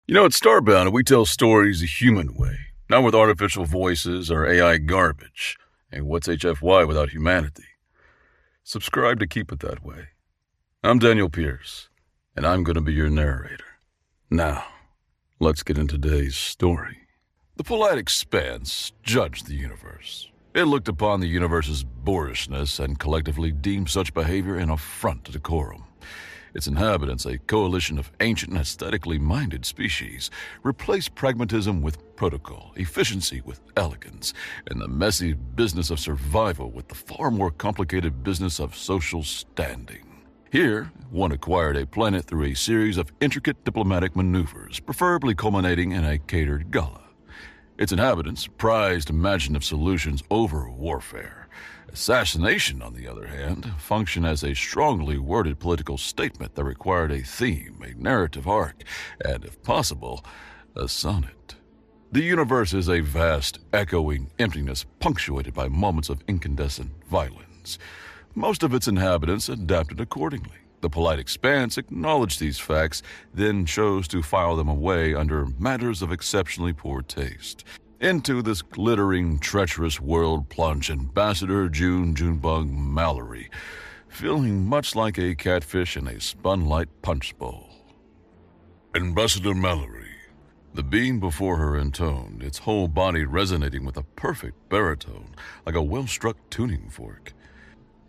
At Starbound, we tell stories the human way, not with artificial voices or AI garbage. And what's HFY without humanity? Subscribe to keep it that way. I'm Daniel Pierce, and I'm going to be your narrator. Now, let's get into today's story. The polite expanse judged the universe. It looked upon the universe's boorishness and collectively deemed such behavior an affront to decorum. Its inhabitants, a coalition of ancient and aesthetically minded species, replaced pragmatism with protocol, efficiency with elegance, and the messy business of survival with the far more complicated business of social standing. Here, one acquired a planet through a series of intricate diplomatic maneuvers, preferably culminating in a catered gala. Its inhabitants prized imaginative solutions over warfare. Assassination, on the other hand, functioned as a strongly worded political statement that required a theme, a narrative arc, and, if possible, a sonnet. The universe is a vast, echoing emptiness punctuated by moments of incandescent violence. Most of its inhabitants adapted accordingly. The polite expanse acknowledged these facts, then chose to file them away under matters of exceptionally poor taste. Into this glittering, treacherous world plunged Ambassador Junebug Mallory, feeling much like a catfish in a spunlight punch bowl. Ambassador Mallory. The being before her intoned, its whole body resonating with a perfect baritone, like a well-struck tuning fork.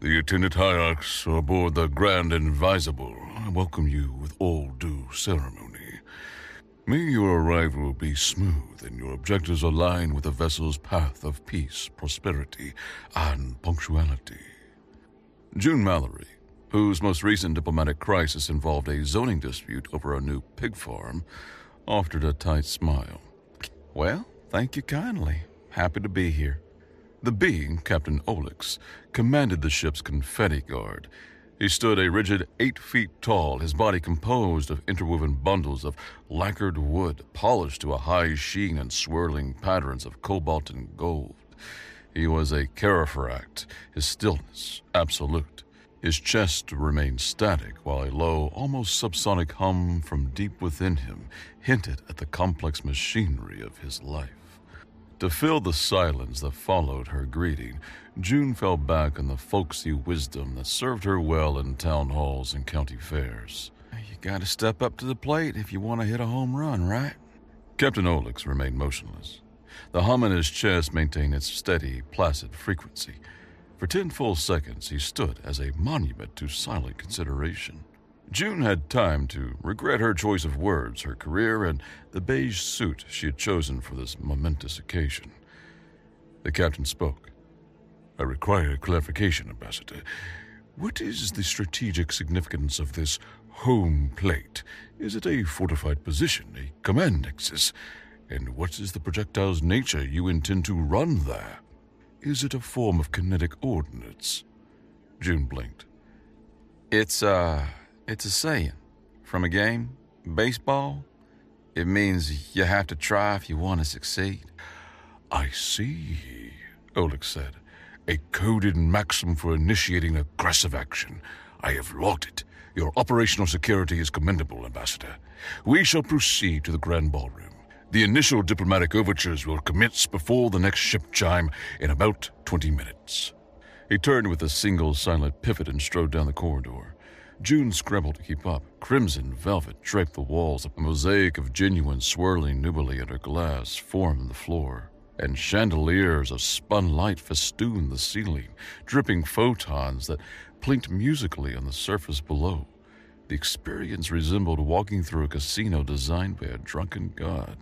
The attendant hierarchs aboard the Grand Invisible, I welcome you with all due ceremony. May your arrival be smooth and your objectives align with the vessel's path of peace, prosperity, and punctuality. June Mallory, whose most recent diplomatic crisis involved a zoning dispute over a new pig farm, offered a tight smile. Well, thank you kindly. Happy to be here. The being, Captain Olix, commanded the ship's confetti guard. He stood a rigid 8 feet tall, his body composed of interwoven bundles of lacquered wood, polished to a high sheen and swirling patterns of cobalt and gold. He was a Carafract, his stillness absolute. His chest remained static, while a low, almost subsonic hum from deep within him hinted at the complex machinery of his life. To fill the silence that followed her greeting, June fell back on the folksy wisdom that served her well in town halls and county fairs. You gotta step up to the plate if you want to hit a home run, right? Captain Olix remained motionless. The hum in his chest maintained its steady, placid frequency. For 10 full seconds, he stood as a monument to silent consideration. June had time to regret her choice of words, her career, and the beige suit she had chosen for this momentous occasion. The captain spoke. I require clarification, Ambassador. What is the strategic significance of this home plate? Is it a fortified position, a command nexus? And what is the projectile's nature you intend to run there? Is it a form of kinetic ordnance? June blinked. It's a saying. From a game, baseball. It means you have to try if you want to succeed. I see, Olix said. A coded maxim for initiating aggressive action. I have logged it. Your operational security is commendable, Ambassador. We shall proceed to the Grand Ballroom. The initial diplomatic overtures will commence before the next ship chime in about 20 minutes. He turned with a single silent pivot and strode down the corridor. June scrambled to keep up. Crimson velvet draped the walls. A mosaic of genuine swirling nubile under glass formed the floor, and chandeliers of spun light festooned the ceiling, dripping photons that plinked musically on the surface below. The experience resembled walking through a casino designed by a drunken god.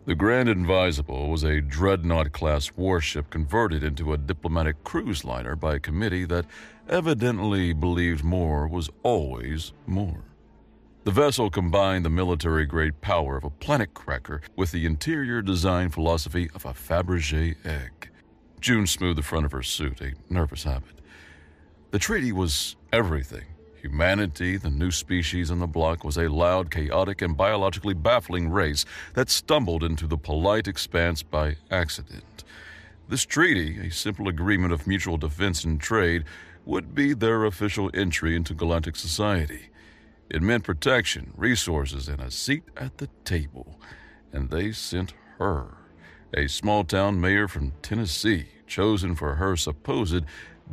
The Grand Invisible was a dreadnought-class warship converted into a diplomatic cruise liner by a committee that evidently believed more was always more. The vessel combined the military-grade power of a planet cracker with the interior design philosophy of a Fabergé egg. June smoothed the front of her suit, a nervous habit. The treaty was everything. Humanity, the new species on the block, was a loud, chaotic, and biologically baffling race that stumbled into the polite expanse by accident. This treaty, a simple agreement of mutual defense and trade, would be their official entry into galactic society. It meant protection, resources, and a seat at the table. And they sent her, a small-town mayor from Tennessee, chosen for her supposed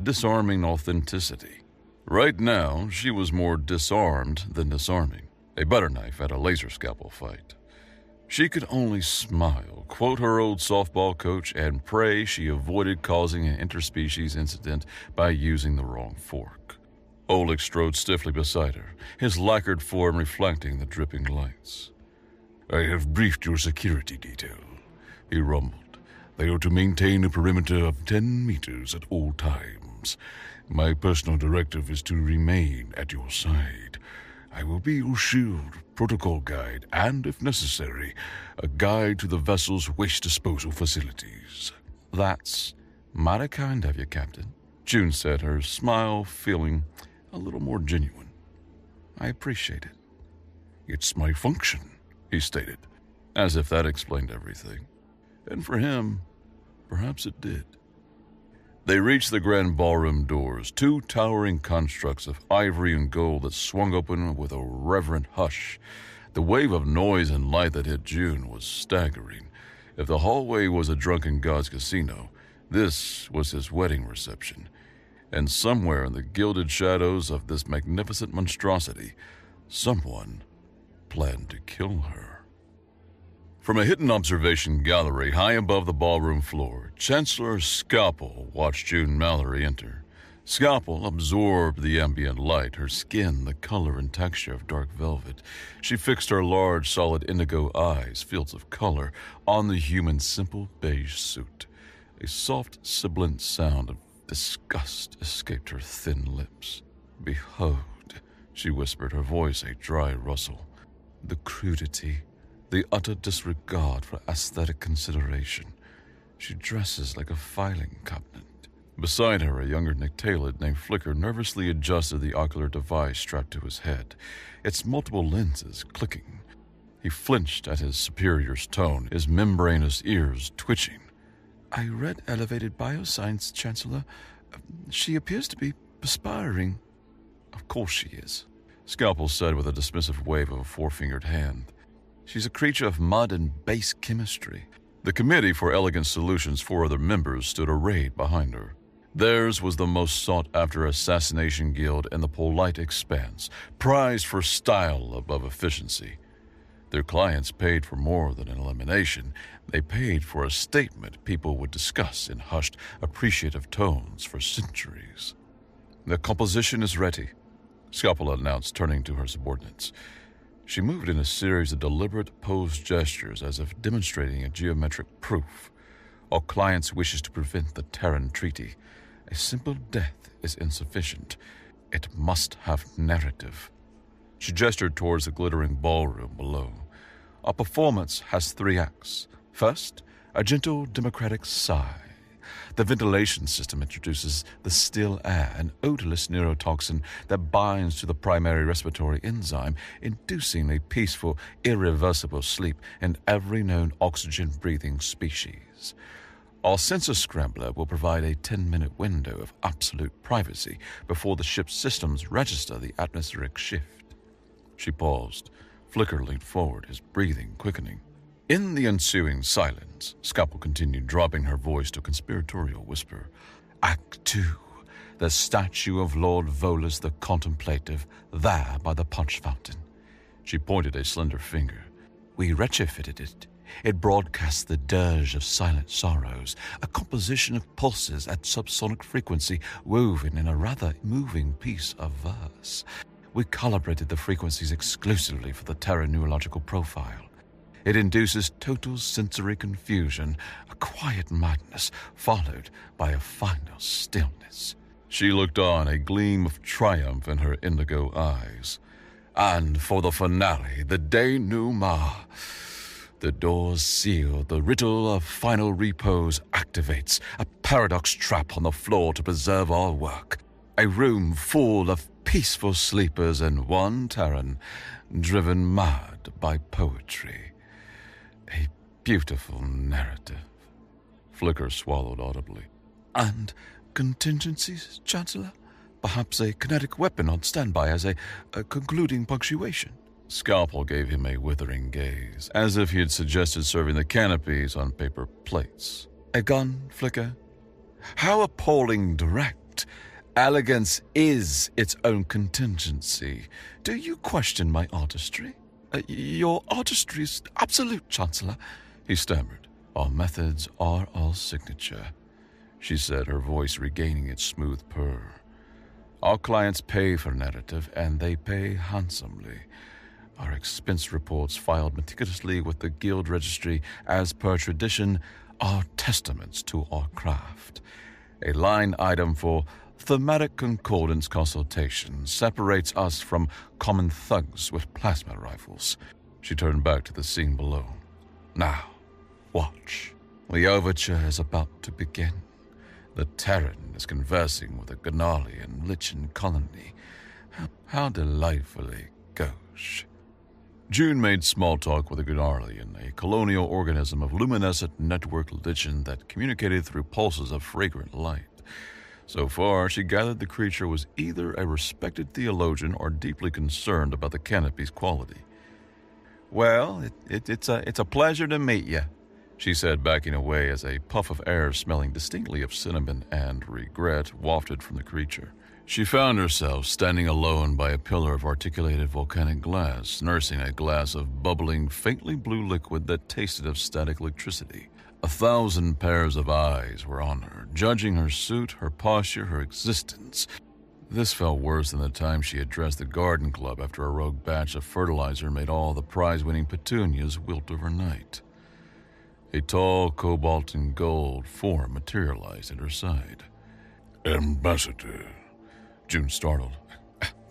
disarming authenticity. Right now, she was more disarmed than disarming, a butter knife at a laser scalpel fight. She could only smile, quote her old softball coach, and pray she avoided causing an interspecies incident by using the wrong fork. Oleg strode stiffly beside her, his lacquered form reflecting the dripping lights. "I have briefed your security detail," he rumbled. "They are to maintain a perimeter of 10 meters at all times. My personal directive is to remain at your side. I will be your shield, protocol guide, and, if necessary, a guide to the vessel's waste disposal facilities." "That's mighty kind of you, Captain," June said, her smile feeling a little more genuine. "I appreciate it." "It's my function," he stated, as if that explained everything. And for him, perhaps it did. They reached the grand ballroom doors, two towering constructs of ivory and gold that swung open with a reverent hush. The wave of noise and light that hit June was staggering. If the hallway was a drunken god's casino, this was his wedding reception. And somewhere in the gilded shadows of this magnificent monstrosity, someone planned to kill her. From a hidden observation gallery high above the ballroom floor, Chancellor Scalpel watched June Mallory enter. Scalpel absorbed the ambient light, her skin the color and texture of dark velvet. She fixed her large, solid indigo eyes, fields of color, on the human's simple beige suit. A soft, sibilant sound of disgust escaped her thin lips. "Behold," she whispered, her voice a dry rustle, "the crudity, the utter disregard for aesthetic consideration. She dresses like a filing cabinet." Beside her, a younger Nyctalid named Flicker nervously adjusted the ocular device strapped to his head, its multiple lenses clicking. He flinched at his superior's tone, his membranous ears twitching. "I read Elevated Bioscience, Chancellor. She appears to be perspiring." "Of course she is," Scalpel said with a dismissive wave of a four-fingered hand. "She's a creature of mud and base chemistry." The Committee for Elegant Solutions' four other members stood arrayed behind her. Theirs was the most sought-after assassination guild in the polite expanse, prized for style above efficiency. Their clients paid for more than an elimination. They paid for a statement people would discuss in hushed, appreciative tones for centuries. "The composition is ready," Scalpel announced, turning to her subordinates. She moved in a series of deliberate posed gestures as if demonstrating a geometric proof. "Our clients wishes to prevent the Terran Treaty. A simple death is insufficient. It must have narrative." She gestured towards the glittering ballroom below. "Our performance has 3 acts. First, a gentle democratic sigh. The ventilation system introduces the still air, an odorless neurotoxin that binds to the primary respiratory enzyme, inducing a peaceful, irreversible sleep in every known oxygen-breathing species. Our sensor scrambler will provide a 10-minute window of absolute privacy before the ship's systems register the atmospheric shift." She paused. Flicker leaned forward, his breathing quickening. In the ensuing silence, Scalpel continued, dropping her voice to a conspiratorial whisper. "Act 2. The statue of Lord Volus the Contemplative, there by the punch fountain." She pointed a slender finger. "We retrofitted it. It broadcasts the dirge of silent sorrows, a composition of pulses at subsonic frequency woven in a rather moving piece of verse. We calibrated the frequencies exclusively for the Terra neurological profile. It induces total sensory confusion, a quiet madness followed by a final stillness." She looked on, a gleam of triumph in her indigo eyes. "And for the finale, the denouement. The doors seal, the ritual of final repose activates, a paradox trap on the floor to preserve our work. A room full of peaceful sleepers and one Terran, driven mad by poetry. A beautiful narrative." Flicker swallowed audibly. "And contingencies, Chancellor? Perhaps a kinetic weapon on standby as a concluding punctuation. Scalpel gave him a withering gaze, as if he had suggested serving the canopies on paper plates. A gun, Flicker? How appalling direct. Elegance is its own contingency. Do you question my artistry? Your artistry is absolute, Chancellor, he stammered. Our methods are our signature, she said, her voice regaining its smooth purr. Our clients pay for narrative, and they pay handsomely. Our expense reports filed meticulously with the Guild Registry as per tradition are testaments to our craft. A line item for thematic concordance consultation separates us from common thugs with plasma rifles. She turned back to the scene below. Now, watch. The overture is about to begin. The Terran is conversing with a Ganalian lichen colony. How delightfully gauche. June made small talk with a Ganalian, a colonial organism of luminescent network lichen that communicated through pulses of fragrant light. So far, she gathered the creature was either a respected theologian or deeply concerned about the canopy's quality. Well, it's a pleasure to meet you, she said, backing away as a puff of air smelling distinctly of cinnamon and regret wafted from the creature. She found herself standing alone by a pillar of articulated volcanic glass, nursing a glass of bubbling, faintly blue liquid that tasted of static electricity. 1,000 pairs of eyes were on her, judging her suit, her posture, her existence. This felt worse than the time she addressed the garden club after a rogue batch of fertilizer made all the prize-winning petunias wilt overnight. A tall cobalt and gold form materialized at her side. Ambassador, June startled.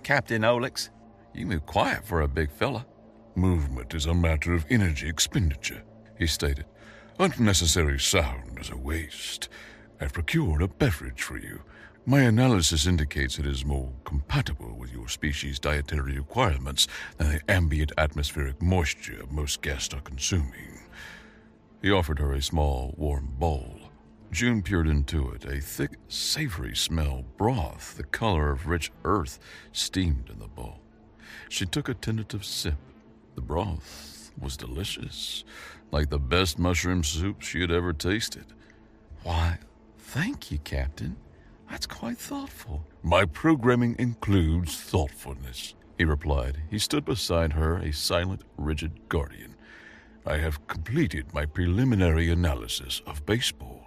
Captain Olix, you move quiet for a big fella. Movement is a matter of energy expenditure, he stated. Unnecessary sound is a waste. I've procured a beverage for you. My analysis indicates it is more compatible with your species' dietary requirements than the ambient atmospheric moisture most guests are consuming. He offered her a small, warm bowl. June peered into it. A thick, savory smell broth, the color of rich earth, steamed in the bowl. She took a tentative sip. The broth was delicious, like the best mushroom soup she had ever tasted. Why, thank you, Captain. That's quite thoughtful. My programming includes thoughtfulness, he replied. He stood beside her, a silent, rigid guardian. I have completed my preliminary analysis of baseball.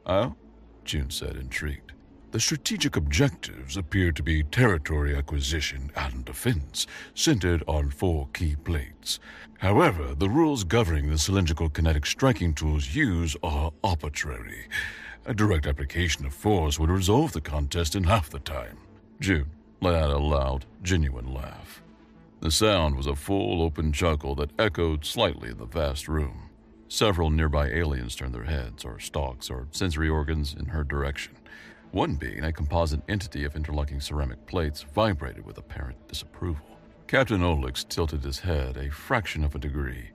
Oh? June said, intrigued. The strategic objectives appear to be territory acquisition and defense, centered on 4 key plates. However, the rules governing the cylindrical kinetic striking tools used are arbitrary. A direct application of force would resolve the contest in half the time. June let out a loud, genuine laugh. The sound was a full, open chuckle that echoed slightly in the vast room. Several nearby aliens turned their heads, or stalks, or sensory organs in her direction. One being, a composite entity of interlocking ceramic plates, vibrated with apparent disapproval. Captain Olix tilted his head a fraction of a degree.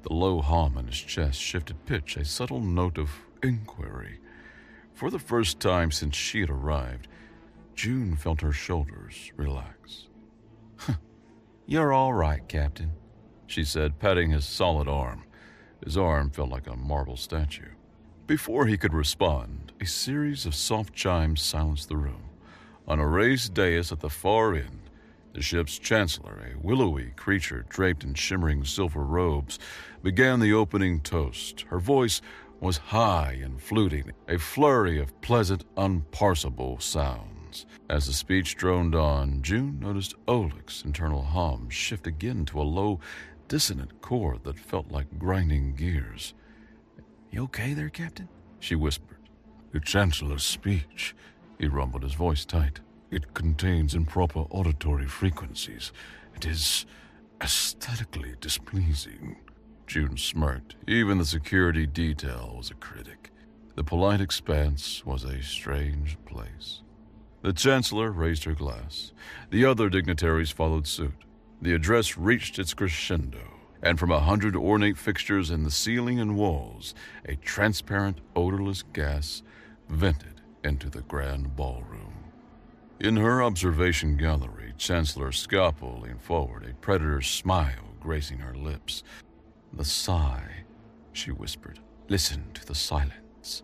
The low hum in his chest shifted pitch, a subtle note of inquiry. For the first time since she had arrived, June felt her shoulders relax. You're all right, Captain, she said, patting his solid arm. His arm felt like a marble statue. Before he could respond, a series of soft chimes silenced the room. On a raised dais at the far end, the ship's chancellor, a willowy creature draped in shimmering silver robes, began the opening toast. Her voice was high and fluting, a flurry of pleasant, unparsable sounds. As the speech droned on, June noticed Olix's internal hum shift again to a low, dissonant chord that felt like grinding gears. You okay there, Captain? She whispered. The Chancellor's speech, he rumbled, his voice tight. It contains improper auditory frequencies. It is aesthetically displeasing. June smirked. Even the security detail was a critic. The polite expanse was a strange place. The Chancellor raised her glass. The other dignitaries followed suit. The address reached its crescendo, and from 100 ornate fixtures in the ceiling and walls, a transparent, odorless gas vented into the grand ballroom. In her observation gallery, Chancellor Scalpel leaned forward, a predator's smile gracing her lips. "The sigh," she whispered. "Listen to the silence."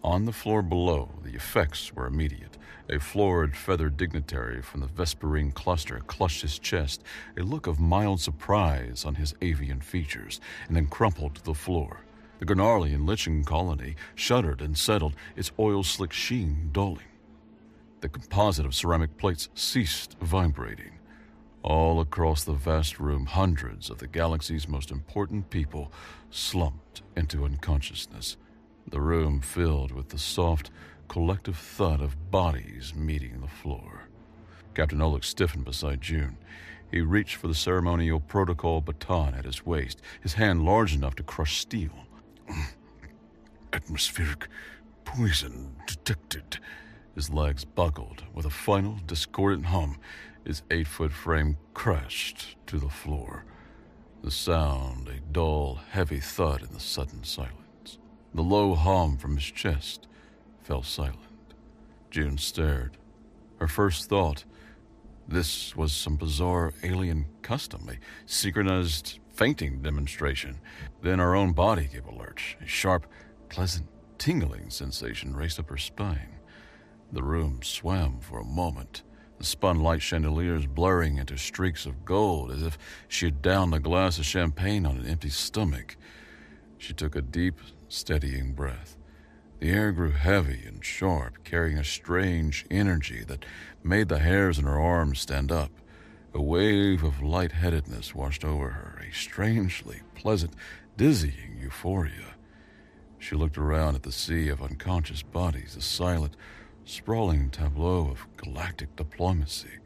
On the floor below, the effects were immediate. A florid, feathered dignitary from the Vesperine cluster clutched his chest, a look of mild surprise on his avian features, and then crumpled to the floor. The Granarlian lichen colony shuddered and settled, its oil-slick sheen dulling. The composite of ceramic plates ceased vibrating. All across the vast room, hundreds of the galaxy's most important people slumped into unconsciousness. The room filled with the soft, collective thud of bodies meeting the floor. Captain Oleg stiffened beside June. He reached for the ceremonial protocol baton at his waist, his hand large enough to crush steel. "Atmospheric poison detected." His legs buckled. With a final discordant hum, his 8-foot frame crashed to the floor. The sound, a dull, heavy thud in the sudden silence. The low hum from his chest fell silent. June stared. Her first thought, this was some bizarre alien custom, a synchronized fainting demonstration. Then her own body gave a lurch. A sharp, pleasant, tingling sensation raced up her spine. The room swam for a moment, the spun light chandeliers blurring into streaks of gold as if she had downed a glass of champagne on an empty stomach. She took a deep, steadying breath. The air grew heavy and sharp, carrying a strange energy that made the hairs on her arms stand up. A wave of lightheadedness washed over her, a strangely pleasant, dizzying euphoria. She looked around at the sea of unconscious bodies, a silent, sprawling tableau of galactic diplomacy.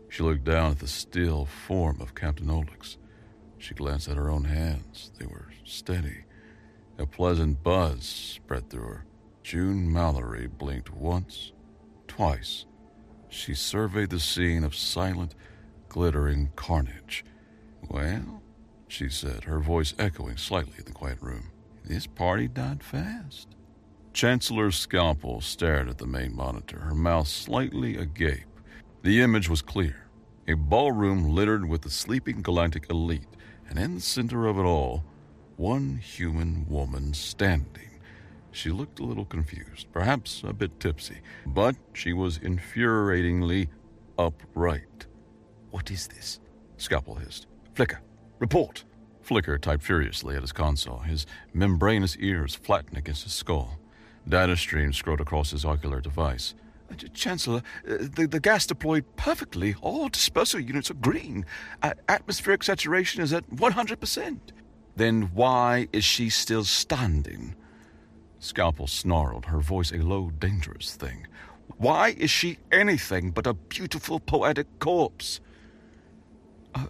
She looked down at the still form of Captain Olex. She glanced at her own hands. They were steady. A pleasant buzz spread through her. June Mallory blinked once, twice. She surveyed the scene of silent, glittering carnage. "Well," she said, her voice echoing slightly in the quiet room, "this party died fast." Chancellor Scalpel stared at the main monitor, her mouth slightly agape. The image was clear. A ballroom littered with the sleeping galactic elite, and in the center of it all, one human woman standing. She looked a little confused, perhaps a bit tipsy, but she was infuriatingly upright. "What is this?" Scalpel hissed. "Flicker, report!" Flicker typed furiously at his console, his membranous ears flattened against his skull. Data streams scrolled across his ocular device. "Chancellor, the gas deployed perfectly. All dispersal units are green. Atmospheric saturation is at 100%. "Then why is she still standing?" Scalpel snarled, her voice a low, dangerous thing. "Why is she anything but a beautiful, poetic corpse?"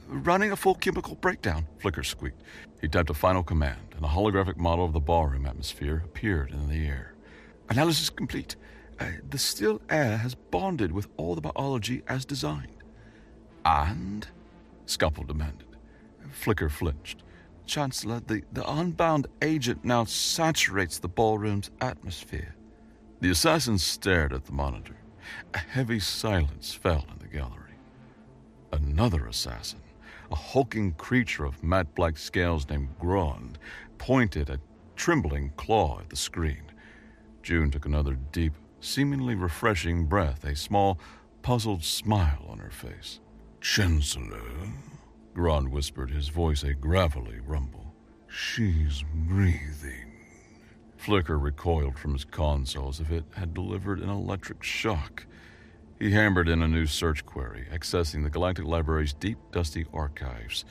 "Running a full chemical breakdown," Flicker squeaked. He typed a final command, and a holographic model of the ballroom atmosphere appeared in the air. "Analysis complete. The still air has bonded with all the biology as designed." "And?" Scalpel demanded. Flicker flinched. "Chancellor, the unbound agent now saturates the ballroom's atmosphere." The assassin stared at the monitor. A heavy silence fell in the gallery. Another assassin, a hulking creature of matte black scales named Grond, pointed a trembling claw at the screen. June took another deep, seemingly refreshing breath, a small, puzzled smile on her face. "Chancellor," Grond whispered, his voice a gravelly rumble. "She's breathing." Flicker recoiled from his console as if it had delivered an electric shock. He hammered in a new search query, accessing the Galactic Library's deep, dusty archives.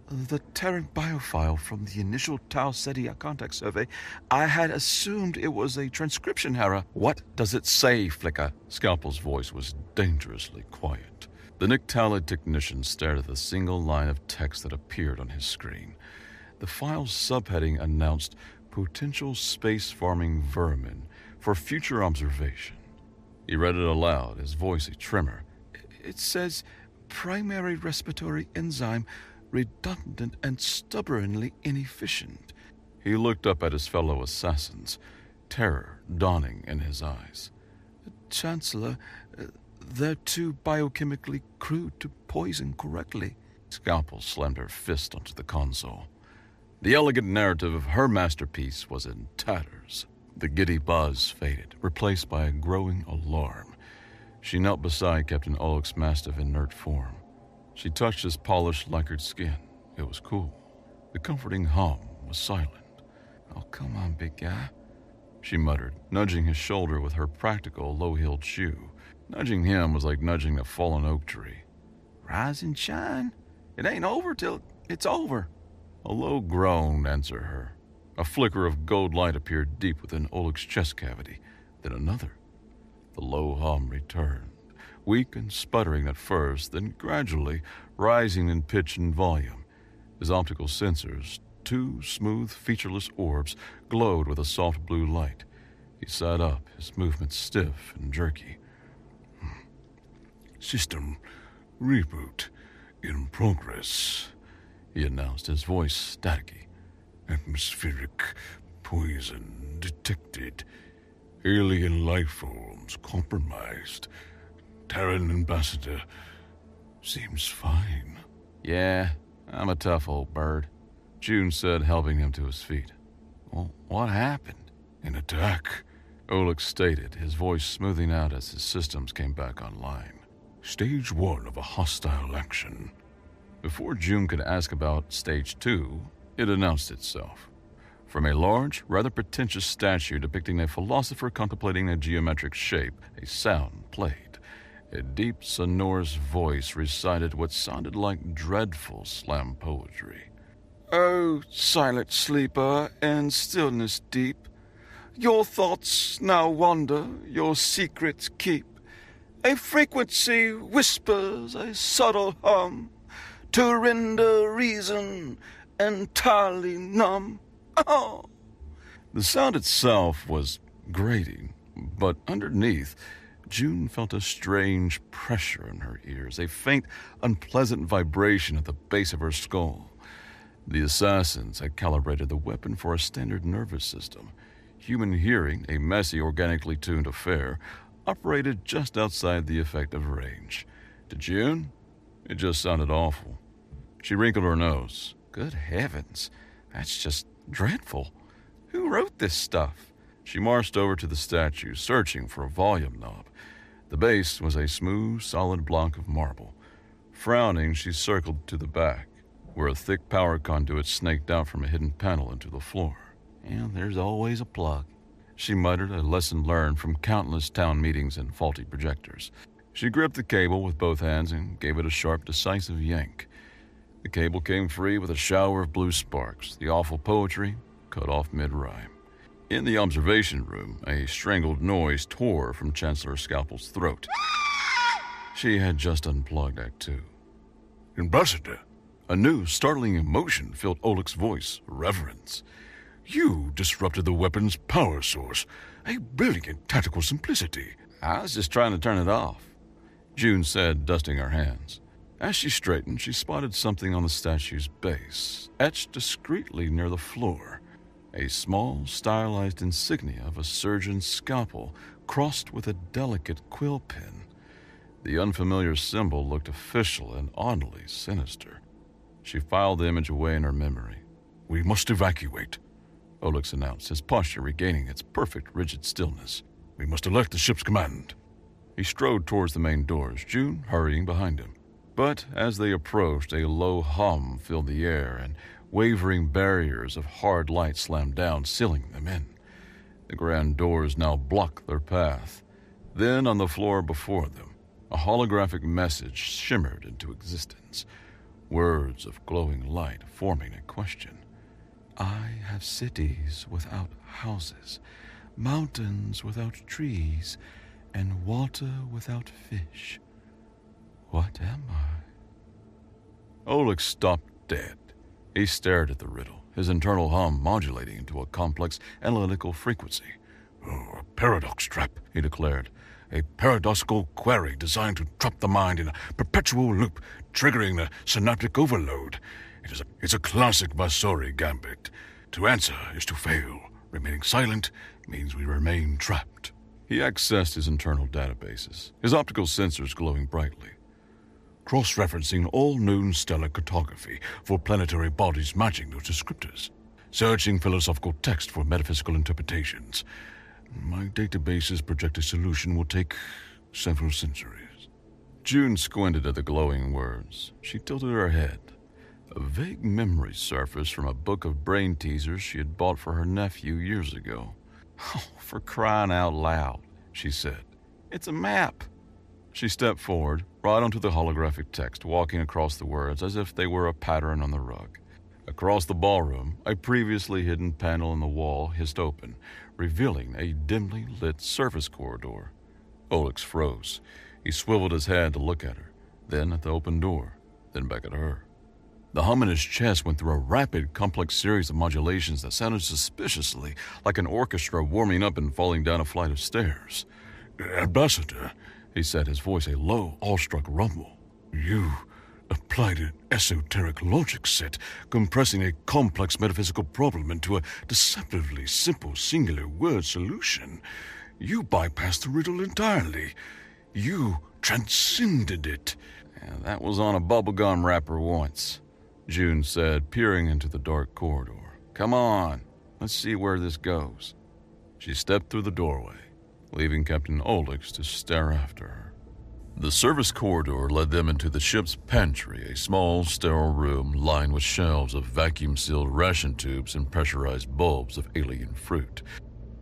"The Terran biofile from the initial Tau Ceti contact survey. I had assumed it was a transcription error." "What does it say, Flicker?" Scalpel's voice was dangerously quiet. The Nyctalid technician stared at the single line of text that appeared on his screen. The file's subheading announced potential space farming vermin for future observation. He read it aloud, his voice a tremor. "It says primary respiratory enzyme redundant and stubbornly inefficient." He looked up at his fellow assassins, terror dawning in his eyes. "Chancellor, they're too biochemically crude to poison correctly. Scalpel slammed her fist onto the console. The elegant narrative of her masterpiece was in tatters. The giddy buzz faded, replaced by a growing alarm. She knelt beside Captain Oleg's massive inert form. She touched his polished, lacquered skin. It was cool. The comforting hum was silent. "Oh, come on, big guy," she muttered, nudging his shoulder with her practical, low-heeled shoe. Nudging him was like nudging a fallen oak tree. "Rise and shine. It ain't over till it's over." A low groan answered her. A flicker of gold light appeared deep within Oleg's chest cavity, then another. The low hum returned, weak and sputtering at first, then gradually rising in pitch and volume. His optical sensors, two smooth, featureless orbs, glowed with a soft blue light. He sat up, his movements stiff and jerky. "System reboot in progress," he announced, his voice staticky. "Atmospheric poison detected. Alien life forms compromised. Terran ambassador seems fine." "Yeah, I'm a tough old bird," June said, helping him to his feet. "Well, what happened?" "An attack," Oleg stated, his voice smoothing out as his systems came back online. "Stage 1 of a hostile action." Before June could ask about Stage 2, it announced itself. From a large, rather pretentious statue depicting a philosopher contemplating a geometric shape, a sound played. A deep, sonorous voice recited what sounded like dreadful slam poetry. "Oh, silent sleeper and stillness deep, your thoughts now wander, your secrets keep. A frequency whispers a subtle hum to render reason entirely numb." Oh! The sound itself was grating, but underneath, June felt a strange pressure in her ears, a faint, unpleasant vibration at the base of her skull. The assassins had calibrated the weapon for a standard nervous system. Human hearing, a messy, organically tuned affair, operated just outside the effective range. To June, it just sounded awful. She wrinkled her nose. Good heavens, that's just dreadful. Who wrote this stuff? She marched over to the statue, searching for a volume knob. The base was a smooth, solid block of marble. Frowning, she circled to the back, where a thick power conduit snaked out from a hidden panel into the floor. "And there's always a plug," she muttered, a lesson learned from countless town meetings and faulty projectors. She gripped the cable with both hands and gave it a sharp, decisive yank. The cable came free with a shower of blue sparks, the awful poetry cut off mid-rhyme. In the observation room, a strangled noise tore from Chancellor Scalpel's throat. She had just unplugged Act 2. "Ambassador!" A new, startling emotion filled Oleg's voice, reverence. "You disrupted the weapon's power source. A brilliant tactical simplicity." "I was just trying to turn it off," June said, dusting her hands. As she straightened, she spotted something on the statue's base, etched discreetly near the floor. A small, stylized insignia of a surgeon's scalpel crossed with a delicate quill pin. The unfamiliar symbol looked official and oddly sinister. She filed the image away in her memory. "We must evacuate," Oleg announced, his posture regaining its perfect, rigid stillness. "We must alert the ship's command." He strode towards the main doors, June hurrying behind him. But as they approached, a low hum filled the air, and wavering barriers of hard light slammed down, sealing them in. The grand doors now blocked their path. Then, on the floor before them, a holographic message shimmered into existence. Words of glowing light forming a question. "I have cities without houses, mountains without trees, and water without fish. What am I?" Oleg stopped dead. He stared at the riddle, his internal hum modulating into a complex analytical frequency. "Oh, a paradox trap," he declared. "A paradoxical query designed to trap the mind in a perpetual loop, triggering the synaptic overload. It's a classic Vasori gambit. To answer is to fail. Remaining silent means we remain trapped." He accessed his internal databases, his optical sensors glowing brightly. Cross-referencing all known stellar cartography for planetary bodies matching those descriptors. Searching philosophical text for metaphysical interpretations. My databases project a solution will take several centuries. June squinted at the glowing words. She tilted her head. A vague memory surfaced from a book of brain teasers she had bought for her nephew years ago. "Oh, for crying out loud," she said. "It's a map." She stepped forward, right onto the holographic text, walking across the words as if they were a pattern on the rug. Across the ballroom, a previously hidden panel in the wall hissed open, revealing a dimly lit service corridor. Olix froze. He swiveled his head to look at her, then at the open door, then back at her. The hum in his chest went through a rapid, complex series of modulations that sounded suspiciously like an orchestra warming up and falling down a flight of stairs. "Ambassador," he said, his voice a low, awestruck rumble. "You applied an esoteric logic set, compressing a complex metaphysical problem into a deceptively simple singular word solution. You bypassed the riddle entirely. You transcended it." "And that was on a bubblegum wrapper once," June said, peering into the dark corridor. "Come on, let's see where this goes." She stepped through the doorway, leaving Captain Olix to stare after her. The service corridor led them into the ship's pantry, a small, sterile room lined with shelves of vacuum-sealed ration tubes and pressurized bulbs of alien fruit.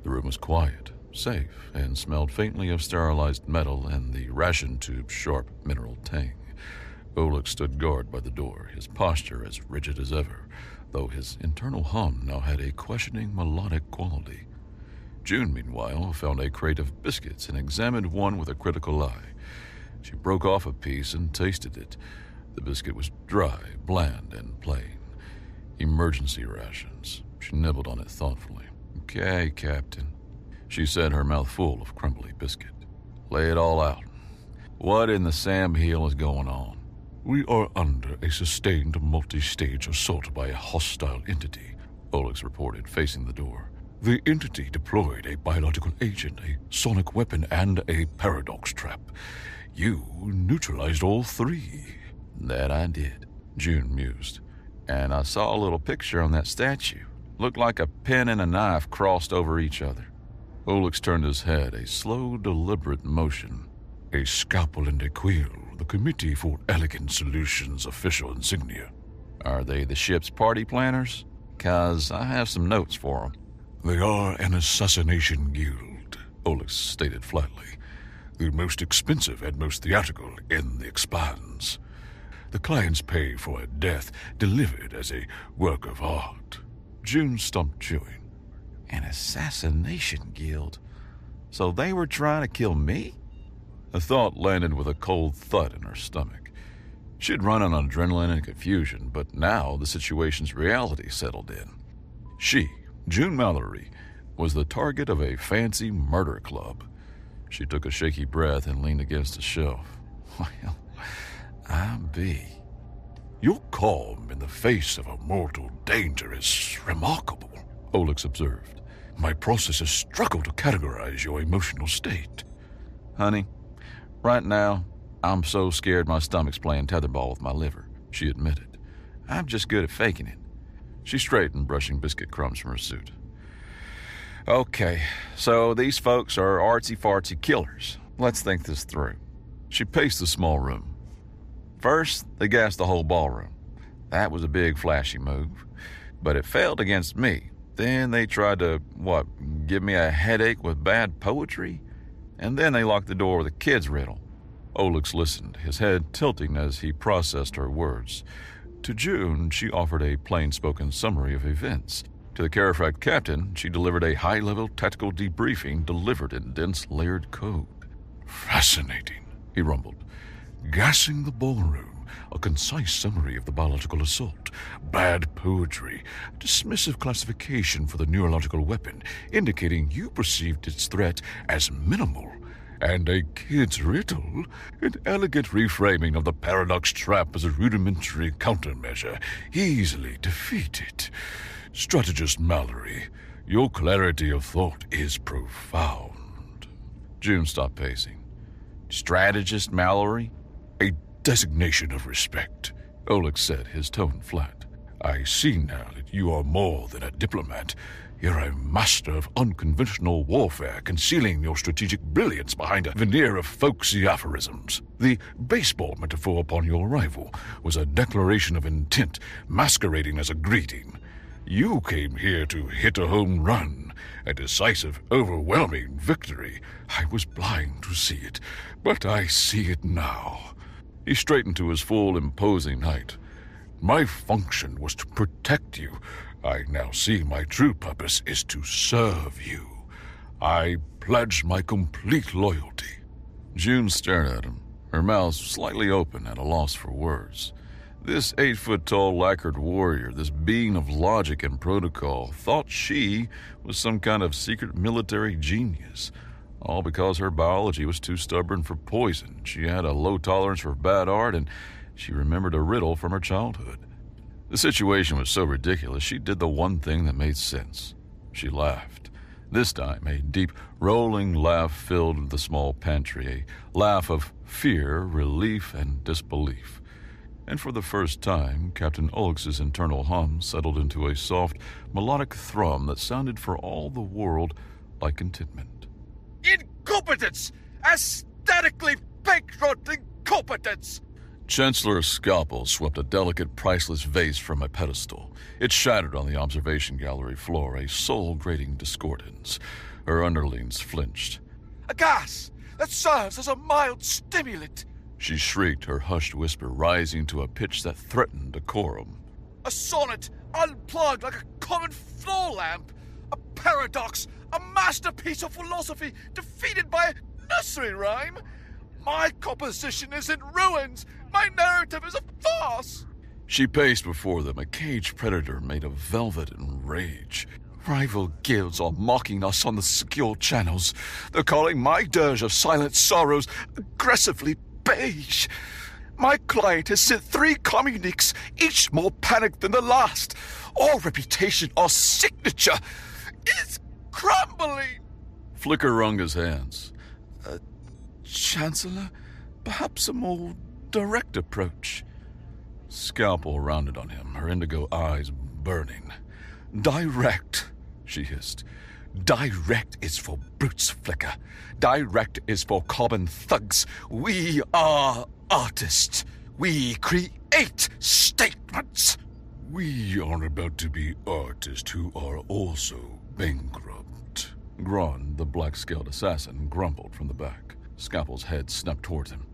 The room was quiet, safe, and smelled faintly of sterilized metal and the ration tube's sharp mineral tang. Olix stood guard by the door, his posture as rigid as ever, though his internal hum now had a questioning, melodic quality. June, meanwhile, found a crate of biscuits and examined one with a critical eye. She broke off a piece and tasted it. The biscuit was dry, bland, and plain. Emergency rations. She nibbled on it thoughtfully. "Okay, Captain," she said, her mouth full of crumbly biscuit. "Lay it all out. What in the Sam Hill is going on?" "We are under a sustained multi-stage assault by a hostile entity," Olix reported, facing the door. "The entity deployed a biological agent, a sonic weapon, and a paradox trap. You neutralized all three." "That I did," June mused. "And I saw a little picture on that statue. Looked like a pen and a knife crossed over each other." Olix turned his head, a slow, deliberate motion. "A scalpel and a quill, the Committee for Elegant Solutions official insignia." "Are they the ship's party planners? 'Cause I have some notes for them." "They are an assassination guild," Olix stated flatly. "The most expensive and most theatrical in the expanse. The clients pay for a death delivered as a work of art." June stopped chewing. "An assassination guild? So they were trying to kill me?" The thought landed with a cold thud in her stomach. She'd run on adrenaline and confusion, but now the situation's reality settled in. She, June Mallory, was the target of a fancy murder club. She took a shaky breath and leaned against a shelf. "Well, I be." "Your calm in the face of a mortal danger is remarkable," Olix observed. "My processes struggle to categorize your emotional state." "Honey, right now, I'm so scared my stomach's playing tetherball with my liver," she admitted. "I'm just good at faking it." She straightened, brushing biscuit crumbs from her suit. "Okay, so these folks are artsy-fartsy killers. Let's think this through." She paced the small room. First, they gassed the whole ballroom. That was a big, flashy move. But it failed against me. Then they tried to, give me a headache with bad poetry? And then they locked the door with a kid's riddle. Olix listened, his head tilting as he processed her words. To June, she offered a plain-spoken summary of events. To the Carifract captain, she delivered a high-level tactical debriefing delivered in dense, layered code. "Fascinating," he rumbled. "Gassing the ballroom, a concise summary of the biological assault, bad poetry, dismissive classification for the neurological weapon, indicating you perceived its threat as minimal, and a kid's riddle, an elegant reframing of the paradox trap as a rudimentary countermeasure, easily defeated. Strategist Mallory, your clarity of thought is profound." June stopped pacing. Strategist Mallory? A designation of respect, Oleg said, his tone flat. I see now that you are more than a diplomat. You're a master of unconventional warfare, concealing your strategic brilliance behind a veneer of folksy aphorisms. The baseball metaphor upon your arrival was a declaration of intent masquerading as a greeting. You came here to hit a home run, a decisive, overwhelming victory. I was blind to see it, but I see it now. He straightened to his full, imposing height. My function was to protect you. I now see my true purpose is to serve you. I pledge my complete loyalty. June stared at him, her mouth slightly open at a loss for words. This 8-foot-tall lacquered warrior, this being of logic and protocol, thought she was some kind of secret military genius, all because her biology was too stubborn for poison. She had a low tolerance for bad art, and she remembered a riddle from her childhood. The situation was so ridiculous, she did the one thing that made sense. She laughed. This time, a deep, rolling laugh filled the small pantry, a laugh of fear, relief, and disbelief. And for the first time, Captain Ulix's internal hum settled into a soft, melodic thrum that sounded for all the world like contentment. Incompetence! Aesthetically bankrupt incompetence! Chancellor Scalpel swept a delicate, priceless vase from a pedestal. It shattered on the observation gallery floor, a soul-grating discordance. Her underlings flinched. A gas that serves as a mild stimulant! She shrieked, her hushed whisper rising to a pitch that threatened decorum. A sonnet unplugged like a common floor lamp! A paradox, a masterpiece of philosophy defeated by a nursery rhyme! My composition is in ruins! My narrative is a farce! She paced before them, a caged predator made of velvet and rage. Rival guilds are mocking us on the secure channels. They're calling my dirge of silent sorrows aggressively beige. My client has sent 3 communiques, each more panicked than the last. All reputation, all signature is crumbling. Flicker wrung his hands. Chancellor, perhaps a more direct approach. Scalpel rounded on him, her indigo eyes burning. Direct, she hissed. Direct is for brutes, Flicker. Direct is for common thugs. We are artists. We create statements. We are about to be artists who are also bankrupt. Gron, the black-scaled assassin, grumbled from the back. Scalpel's head snapped towards him.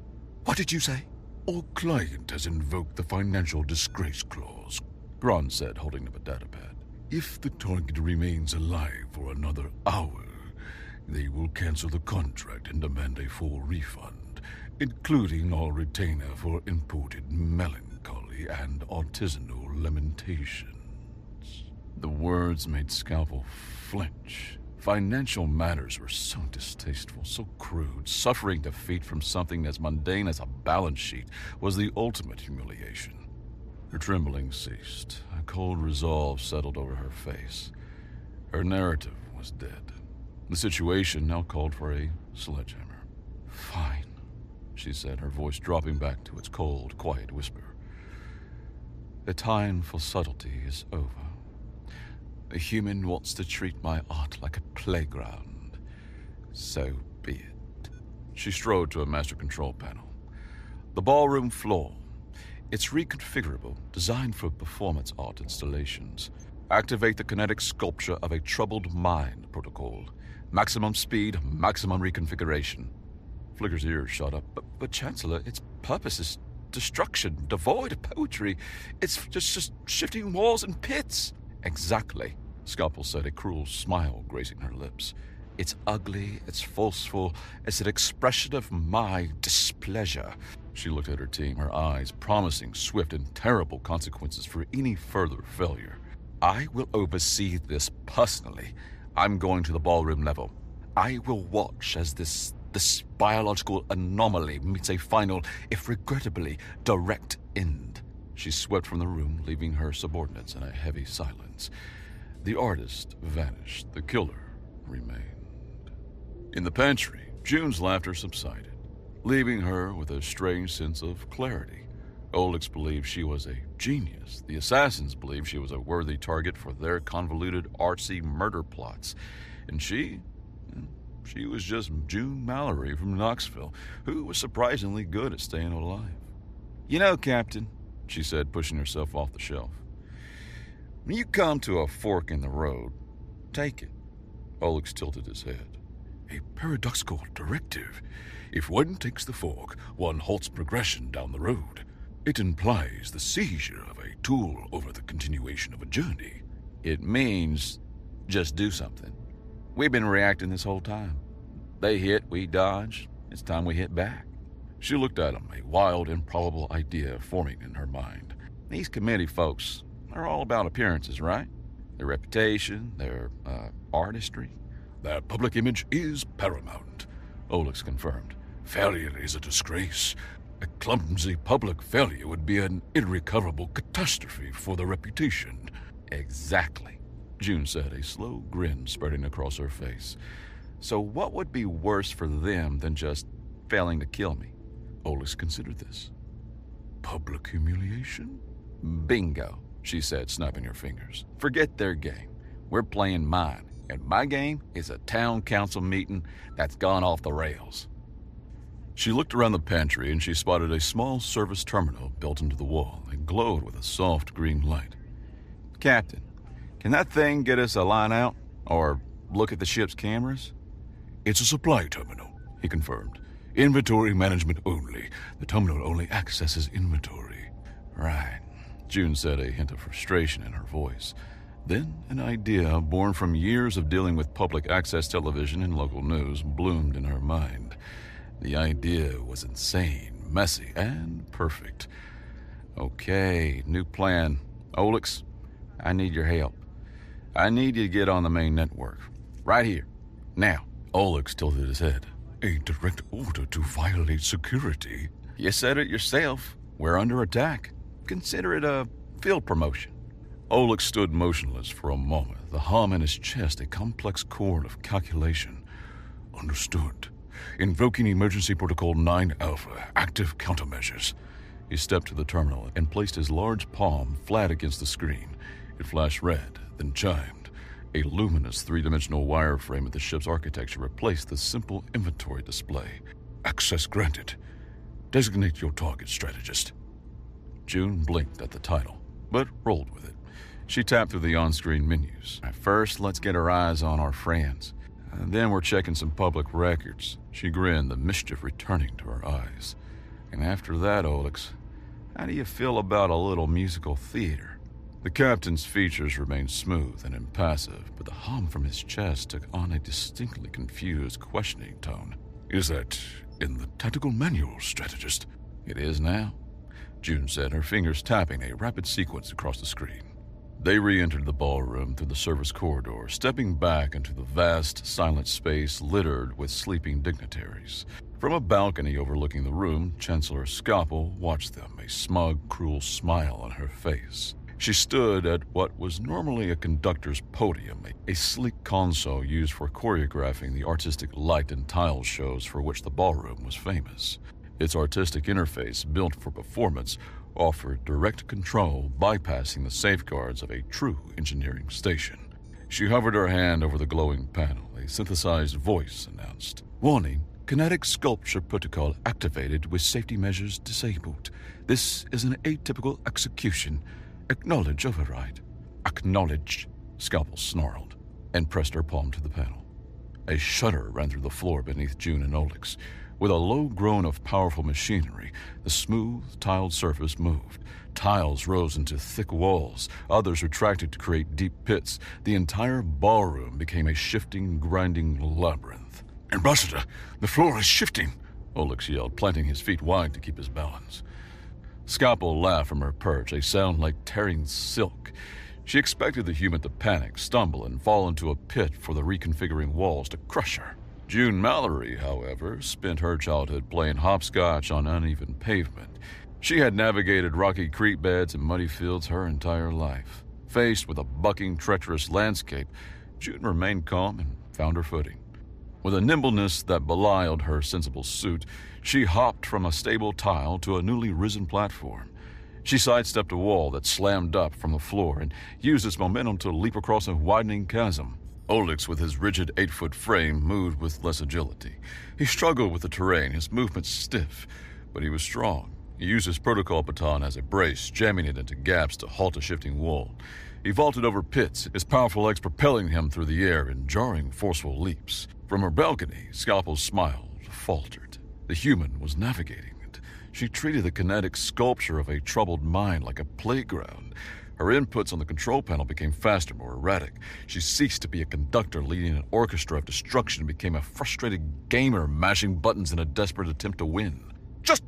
What did you say? Our client has invoked the financial disgrace clause, Gron said, holding up a datapad. If the target remains alive for another hour, they will cancel the contract and demand a full refund, including all retainer for imported melancholy and artisanal lamentations. The words made Scalpel flinch. Financial matters were so distasteful, so crude. Suffering defeat from something as mundane as a balance sheet was the ultimate humiliation. Her trembling ceased. A cold resolve settled over her face. Her narrative was dead. The situation now called for a sledgehammer. Fine, she said, her voice dropping back to its cold, quiet whisper. The time for subtlety is over. A human wants to treat my art like a playground. So be it. She strode to a master control panel. The ballroom floor. It's reconfigurable, designed for performance art installations. Activate the kinetic sculpture of a troubled mind protocol. Maximum speed, maximum reconfiguration. Flicker's ears shot up. But Chancellor, its purpose is destruction, devoid of poetry. It's just shifting walls and pits. Exactly, Scalpel said, a cruel smile gracing her lips. It's ugly, it's forceful, it's an expression of my displeasure. She looked at her team, her eyes promising swift and terrible consequences for any further failure. I will oversee this personally. I'm going to the ballroom level. I will watch as this biological anomaly meets a final, if regrettably, direct end. She swept from the room, leaving her subordinates in a heavy silence. The artist vanished. The killer remained. In the pantry, June's laughter subsided, leaving her with a strange sense of clarity. Olix believed she was a genius. The assassins believed she was a worthy target for their convoluted, artsy murder plots. And she was just June Mallory from Knoxville, who was surprisingly good at staying alive. "You know, Captain," she said, pushing herself off the shelf, "when you come to a fork in the road, take it." Olix tilted his head. A paradoxical directive. If one takes the fork, one halts progression down the road. It implies the seizure of a tool over the continuation of a journey. "It means just do something. We've been reacting this whole time. They hit, we dodge. It's time we hit back." She looked at him, a wild, improbable idea forming in her mind. "These committee folks are all about appearances, right? Their reputation, their artistry." "Their public image is paramount," Olix confirmed. "Failure is a disgrace. A clumsy public failure would be an irrecoverable catastrophe for the reputation." "Exactly," June said, a slow grin spreading across her face. "So what would be worse for them than just failing to kill me?" Olix considered this. "Public humiliation?" "Bingo," she said, snapping her fingers. "Forget their game. We're playing mine, and my game is a town council meeting that's gone off the rails." She looked around the pantry and she spotted a small service terminal built into the wall and glowed with a soft green light. "Captain, can that thing get us a line out? Or look at the ship's cameras?" "It's a supply terminal," he confirmed. "Inventory management only. The terminal only accesses inventory." "Right," June said, a hint of frustration in her voice. Then an idea born from years of dealing with public access television and local news bloomed in her mind. The idea was insane, messy, and perfect. "Okay, new plan. Olix, I need your help. I need you to get on the main network. Right here. Now." Olix tilted his head. "A direct order to violate security?" "You said it yourself. We're under attack. Consider it a field promotion." Olix stood motionless for a moment, the hum in his chest a complex chord of calculation. "Understood. Invoking Emergency Protocol 9 Alpha, active countermeasures." He stepped to the terminal and placed his large palm flat against the screen. It flashed red, then chimed. A luminous three-dimensional wireframe of the ship's architecture replaced the simple inventory display. "Access granted. Designate your target, strategist." June blinked at the title, but rolled with it. She tapped through the on-screen menus. "First, let's get our eyes on our friends. Then we're checking some public records." She grinned, the mischief returning to her eyes. "And after that, Olix, how do you feel about a little musical theater?" The captain's features remained smooth and impassive, but the hum from his chest took on a distinctly confused, questioning tone. "Is that in the tactical manual, strategist?" "It is now," June said, her fingers tapping a rapid sequence across the screen. They re-entered the ballroom through the service corridor, stepping back into the vast, silent space littered with sleeping dignitaries. From a balcony overlooking the room, Chancellor Scalpel watched them, a smug, cruel smile on her face. She stood at what was normally a conductor's podium, a sleek console used for choreographing the artistic light and tile shows for which the ballroom was famous. Its artistic interface, built for performance, offered direct control, bypassing the safeguards of a true engineering station. She hovered her hand over the glowing panel. A synthesized voice announced, "Warning, kinetic sculpture protocol activated with safety measures disabled. This is an atypical execution. Acknowledge override." "Acknowledged," Scalpel snarled, and pressed her palm to the panel. A shudder ran through the floor beneath June and Olix. With a low groan of powerful machinery, the smooth, tiled surface moved. Tiles rose into thick walls. Others retracted to create deep pits. The entire ballroom became a shifting, grinding labyrinth. "Ambassador, the floor is shifting," Olix yelled, planting his feet wide to keep his balance. Scalpel laughed from her perch, a sound like tearing silk. She expected the human to panic, stumble, and fall into a pit for the reconfiguring walls to crush her. June Mallory, however, spent her childhood playing hopscotch on uneven pavement. She had navigated rocky creek beds and muddy fields her entire life. Faced with a bucking, treacherous landscape, June remained calm and found her footing. With a nimbleness that belied her sensible suit, she hopped from a stable tile to a newly risen platform. She sidestepped a wall that slammed up from the floor and used its momentum to leap across a widening chasm. Olix, with his rigid 8-foot frame, moved with less agility. He struggled with the terrain, his movements stiff, but he was strong. He used his protocol baton as a brace, jamming it into gaps to halt a shifting wall. He vaulted over pits, his powerful legs propelling him through the air in jarring, forceful leaps. From her balcony, Scalpel smiled, faltered. The human was navigating it. She treated the kinetic sculpture of a troubled mind like a playground. Her inputs on the control panel became faster, more erratic. She ceased to be a conductor leading an orchestra of destruction and became a frustrated gamer mashing buttons in a desperate attempt to win. "Just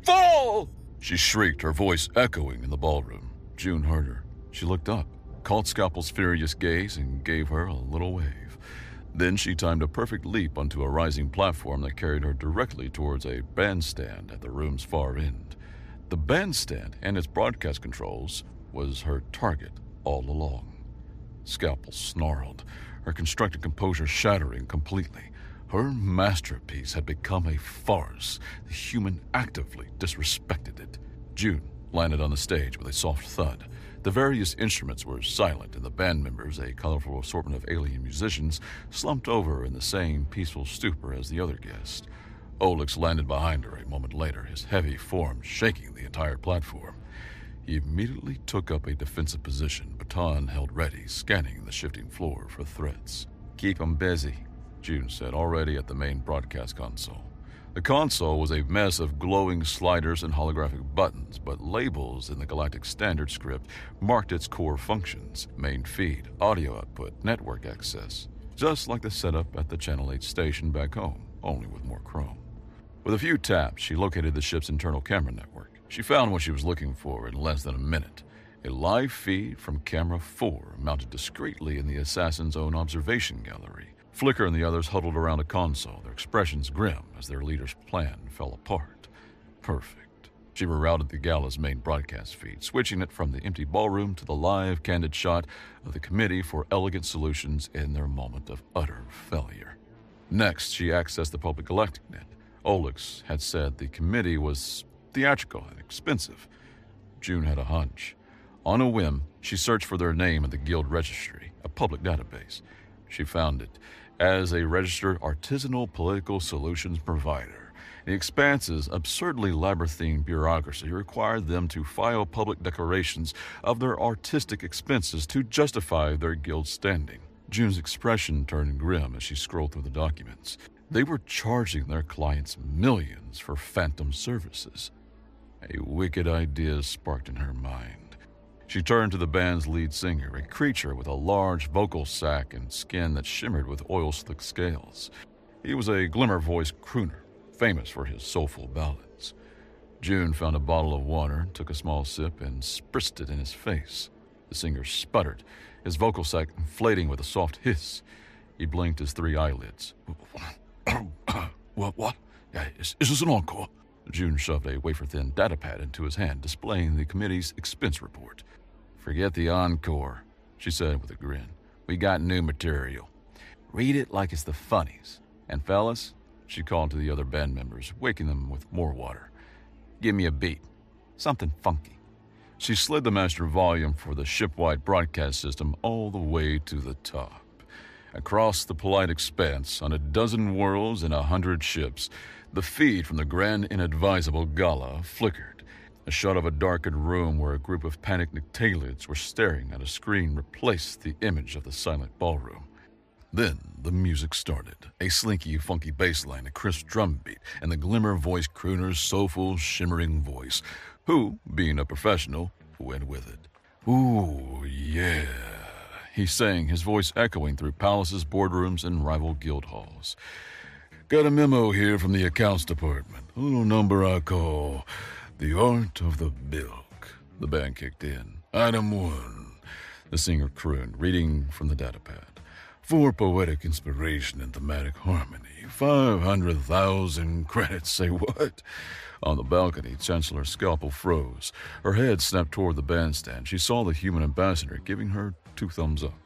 fall!" she shrieked, her voice echoing in the ballroom. June heard her. She looked up, caught Scalpel's furious gaze, and gave her a little wave. Then she timed a perfect leap onto a rising platform that carried her directly towards a bandstand at the room's far end. The bandstand and its broadcast controls was her target all along. Scalpel snarled, her constructed composure shattering completely. Her masterpiece had become a farce. The human actively disrespected it. June landed on the stage with a soft thud. The various instruments were silent, and the band members, a colorful assortment of alien musicians, slumped over in the same peaceful stupor as the other guests. Olix landed behind her a moment later, his heavy form shaking the entire platform. He immediately took up a defensive position, baton held ready, scanning the shifting floor for threats. "Keep 'em busy," June said, already at the main broadcast console. The console was a mess of glowing sliders and holographic buttons, but labels in the Galactic Standard script marked its core functions: main feed, audio output, network access. Just like the setup at the Channel 8 station back home, only with more chrome. With a few taps, she located the ship's internal camera network. She found what she was looking for in less than a minute. A live feed from Camera 4 mounted discreetly in the assassin's own observation gallery. Flicker and the others huddled around a console, their expressions grim as their leader's plan fell apart. Perfect. She rerouted the gala's main broadcast feed, switching it from the empty ballroom to the live, candid shot of the Committee for Elegant Solutions in their moment of utter failure. Next, she accessed the public galactic net. Olix had said the committee was theatrical and expensive. June had a hunch. On a whim, she searched for their name in the Guild Registry, a public database. She found it as a registered artisanal political solutions provider. The Expanse's absurdly labyrinthine bureaucracy required them to file public declarations of their artistic expenses to justify their guild standing. June's expression turned grim as she scrolled through the documents. They were charging their clients millions for phantom services. A wicked idea sparked in her mind. She turned to the band's lead singer, a creature with a large vocal sac and skin that shimmered with oil-slick scales. He was a glimmer-voiced crooner, famous for his soulful ballads. June found a bottle of water, took a small sip, and spritzed it in his face. The singer sputtered, his vocal sac inflating with a soft hiss. He blinked his 3 eyelids. What? Yeah, is this an encore? June shoved a wafer-thin datapad into his hand, displaying the committee's expense report. "Forget the encore," she said with a grin. "We got new material. Read it like it's the funnies. And fellas," she called to the other band members, waking them with more water, "give me a beat. Something funky." She slid the master volume for the ship-wide broadcast system all the way to the top. Across the polite expanse, on a dozen worlds and 100 ships, the feed from the Grand Inadvisable Gala flickered. A shot of a darkened room where a group of panicked Nictalids were staring at a screen replaced the image of the silent ballroom. Then the music started. A slinky, funky bass line, a crisp drum beat, and the glimmer-voiced crooner's soulful, shimmering voice, who, being a professional, went with it. "Ooh, yeah," he sang, his voice echoing through palaces, boardrooms, and rival guild halls. "Got a memo here from the accounts department. A little number I call the art of the bilk." The band kicked in. "Item 1, the singer crooned, reading from the datapad. "For poetic inspiration and thematic harmony, 500,000 credits." Say what? On the balcony, Chancellor Scalpel froze. Her head snapped toward the bandstand. She saw the human ambassador giving her 2 thumbs up.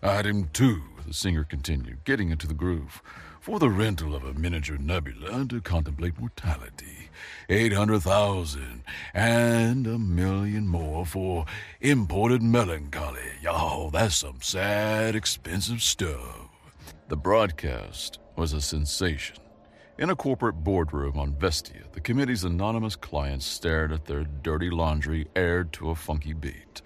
"Item 2, the singer continued, getting into the groove. for the rental of a miniature nebula to contemplate mortality. 800,000 and 1,000,000 more for imported melancholy. Y'all, that's some sad, expensive stuff. The broadcast was a sensation. In a corporate boardroom on Vestia, the committee's anonymous clients stared at their dirty laundry aired to a funky beat.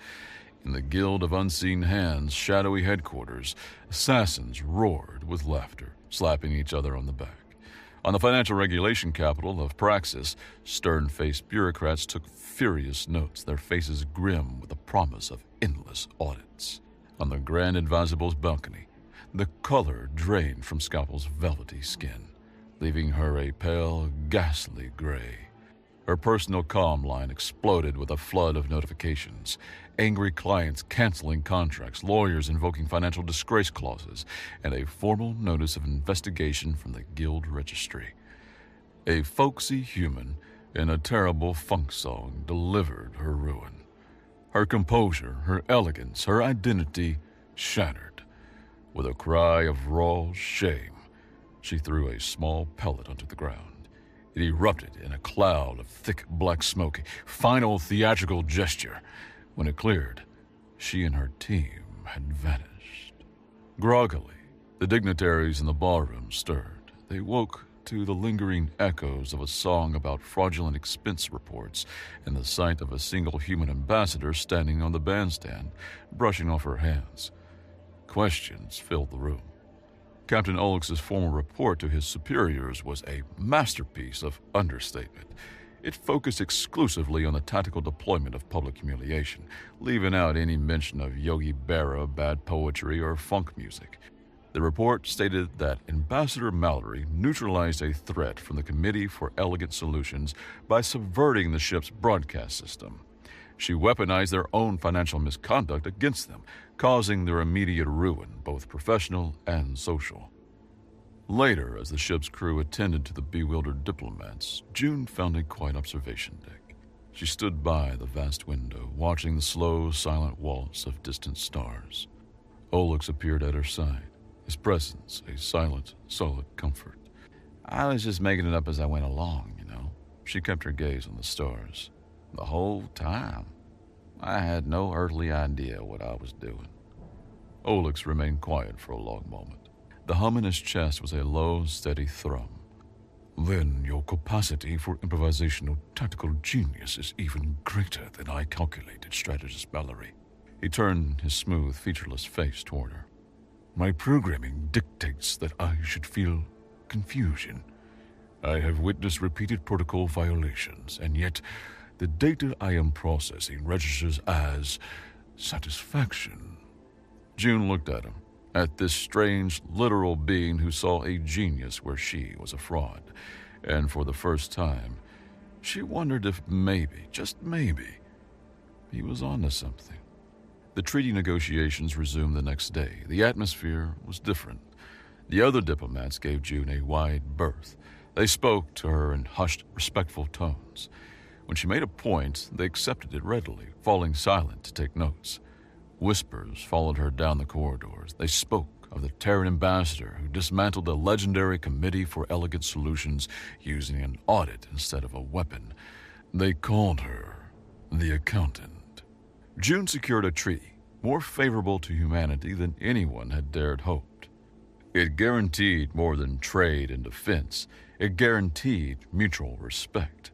In the Guild of Unseen Hands' shadowy headquarters, assassins roared with laughter, slapping each other on the back. On the financial regulation capital of Praxis, stern-faced bureaucrats took furious notes, their faces grim with the promise of endless audits. On the Grand Advisable's balcony, the color drained from Scalpel's velvety skin, leaving her a pale, ghastly gray. Her personal comm line exploded with a flood of notifications. Angry clients canceling contracts, lawyers invoking financial disgrace clauses, and a formal notice of investigation from the Guild Registry. A folksy human in a terrible funk song delivered her ruin. Her composure, her elegance, her identity shattered. With a cry of raw shame, she threw a small pellet onto the ground. It erupted in a cloud of thick black smoke, a final theatrical gesture. When it cleared, she and her team had vanished. Groggily, the dignitaries in the ballroom stirred. They woke to the lingering echoes of a song about fraudulent expense reports and the sight of a single human ambassador standing on the bandstand, brushing off her hands. Questions filled the room. Captain Olix's formal report to his superiors was a masterpiece of understatement. It focused exclusively on the tactical deployment of public humiliation, leaving out any mention of Yogi Berra, bad poetry, or funk music. The report stated that Ambassador Mallory neutralized a threat from the Committee for Elegant Solutions by subverting the ship's broadcast system. She weaponized their own financial misconduct against them, causing their immediate ruin, both professional and social. Later, as the ship's crew attended to the bewildered diplomats, June found a quiet observation deck. She stood by the vast window, watching the slow, silent waltz of distant stars. Olix appeared at her side, his presence a silent, solid comfort. I was just making it up as I went along, you know. She kept her gaze on the stars. The whole time, I had no earthly idea what I was doing. Olix remained quiet for a long moment. The hum in his chest was a low, steady thrum. Then your capacity for improvisational tactical genius is even greater than I calculated, Strategist Mallory. He turned his smooth, featureless face toward her. My programming dictates that I should feel confusion. I have witnessed repeated protocol violations, and yet the data I am processing registers as satisfaction. June looked at him, at this strange, literal being who saw a genius where she was a fraud, and for the first time, she wondered if maybe, just maybe, he was onto something. The treaty negotiations resumed the next day. The atmosphere was different. The other diplomats gave June a wide berth. They spoke to her in hushed, respectful tones. When she made a point, they accepted it readily, falling silent to take notes. Whispers followed her down the corridors. They spoke of the Terran ambassador who dismantled the legendary Committee for Elegant Solutions using an audit instead of a weapon. They called her the accountant. June secured a treaty more favorable to humanity than anyone had dared hoped. It guaranteed more than trade and defense. It guaranteed mutual respect.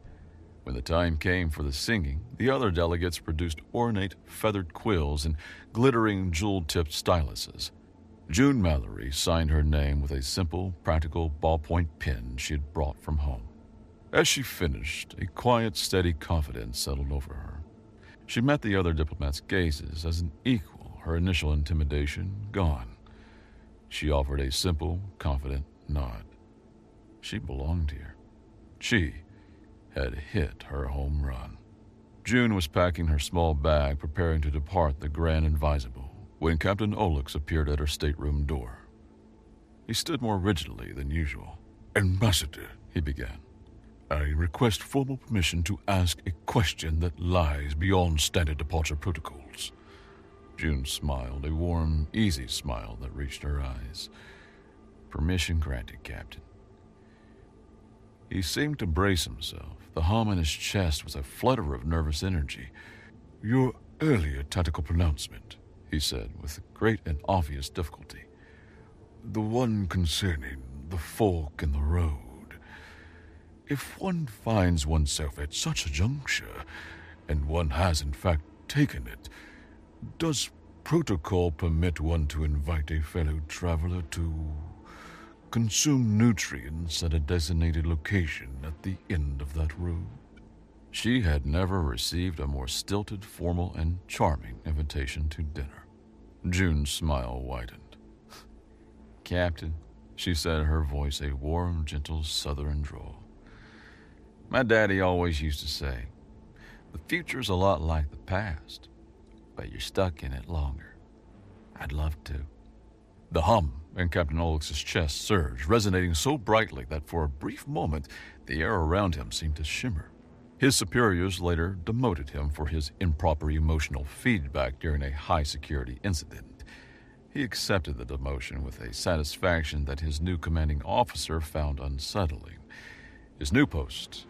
When the time came for the singing, the other delegates produced ornate feathered quills and glittering jewel-tipped styluses. June Mallory signed her name with a simple, practical ballpoint pen she had brought from home. As she finished, a quiet, steady confidence settled over her. She met the other diplomats' gazes as an equal, her initial intimidation gone. She offered a simple, confident nod. She belonged here. She had hit her home run. June was packing her small bag, preparing to depart the Grand Advisable, when Captain Olix appeared at her stateroom door. He stood more rigidly than usual. Ambassador, He began. I request formal permission to ask a question that lies beyond standard departure protocols. June smiled, a warm, easy smile that reached her eyes. Permission granted, Captain. He seemed to brace himself. The hum in his chest was a flutter of nervous energy. Your earlier tactical pronouncement, he said with great and obvious difficulty. The one concerning the fork in the road. If one finds oneself at such a juncture, and one has in fact taken it, does protocol permit one to invite a fellow traveler to consume nutrients at a designated location at the end of that road? She had never received a more stilted, formal, and charming invitation to dinner. June's smile widened. Captain, she said, her voice a warm, gentle southern drawl. My daddy always used to say, the future's a lot like the past, but you're stuck in it longer. I'd love to. The hum in Captain Olix's chest surged, resonating so brightly that for a brief moment the air around him seemed to shimmer. His superiors later demoted him for his improper emotional feedback during a high-security incident. He accepted the demotion with a satisfaction that his new commanding officer found unsettling. His new post,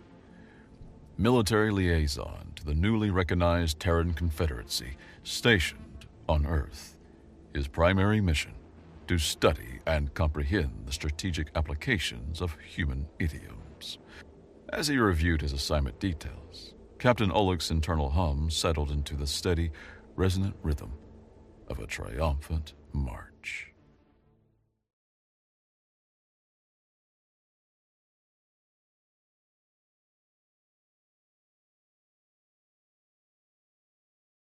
military liaison to the newly recognized Terran Confederacy, stationed on Earth. His primary mission, to study and comprehend the strategic applications of human idioms. As he reviewed his assignment details, Captain Oleg's internal hum settled into the steady, resonant rhythm of a triumphant march.